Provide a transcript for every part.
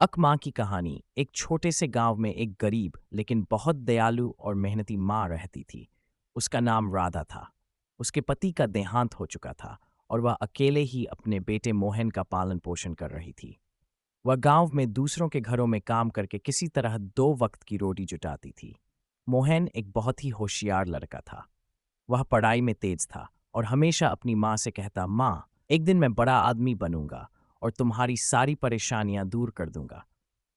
अक माँ की कहानी। एक छोटे से गांव में एक गरीब लेकिन बहुत दयालु और मेहनती माँ रहती थी। उसका नाम राधा था। उसके पति का देहांत हो चुका था और वह अकेले ही अपने बेटे मोहन का पालन पोषण कर रही थी। वह गांव में दूसरों के घरों में काम करके किसी तरह 2 वक्त की रोटी जुटाती थी। मोहन एक बहुत ही होशियार लड़का था। वह पढ़ाई में तेज था और हमेशा अपनी माँ से कहता, माँ, एक दिन मैं बड़ा आदमी बनूंगा और तुम्हारी सारी परेशानियां दूर कर दूंगा।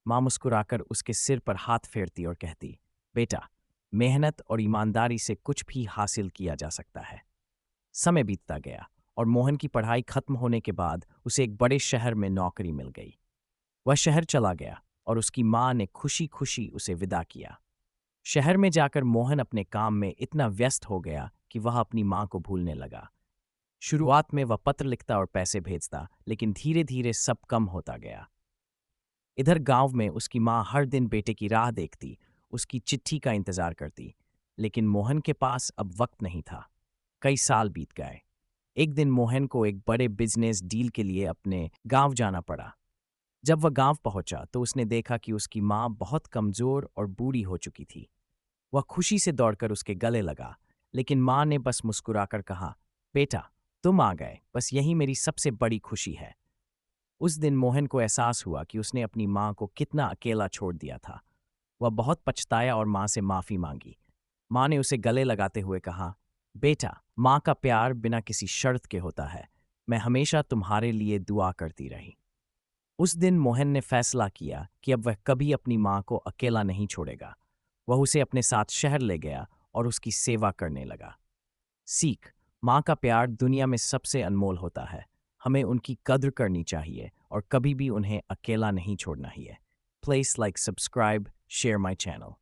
माँ मुस्कुराकर उसके सिर पर हाथ फेरती और कहती, बेटा, मेहनत और ईमानदारी से कुछ भी हासिल किया जा सकता है। समय बीतता गया और मोहन की पढ़ाई खत्म होने के बाद उसे एक बड़े शहर में नौकरी मिल गई। वह शहर चला गया और उसकी माँ ने खुशी खुशी उसे विदा किया। शहर में जाकर मोहन अपने काम में इतना व्यस्त हो गया कि वह अपनी माँ को भूलने लगा। शुरुआत में वह पत्र लिखता और पैसे भेजता, लेकिन धीरे धीरे सब कम होता गया। इधर गांव में उसकी माँ हर दिन बेटे की राह देखती, उसकी चिट्ठी का इंतजार करती, लेकिन मोहन के पास अब वक्त नहीं था। कई साल बीत गए। एक दिन मोहन को एक बड़े बिजनेस डील के लिए अपने गांव जाना पड़ा। जब वह गांव पहुंचा तो उसने देखा कि उसकी माँ बहुत कमजोर और बूढ़ी हो चुकी थी। वह खुशी से दौड़कर उसके गले लगा, लेकिन माँ ने बस मुस्कुराकर कहा, बेटा, तुम आ गए, बस यही मेरी सबसे बड़ी खुशी है। उस दिन मोहन को एहसास हुआ कि उसने अपनी माँ को कितना अकेला छोड़ दिया था। वह बहुत पछताया और माँ से माफी मांगी। माँ ने उसे गले लगाते हुए कहा, बेटा, माँ का प्यार बिना किसी शर्त के होता है। मैं हमेशा तुम्हारे लिए दुआ करती रही। उस दिन मोहन ने फैसला किया कि अब वह कभी अपनी माँ को अकेला नहीं छोड़ेगा। वह उसे अपने साथ शहर ले गया और उसकी सेवा करने लगा। सीख। माँ का प्यार दुनिया में सबसे अनमोल होता है। हमें उनकी कद्र करनी चाहिए और कभी भी उन्हें अकेला नहीं छोड़ना ही है। Please like, subscribe, share my channel.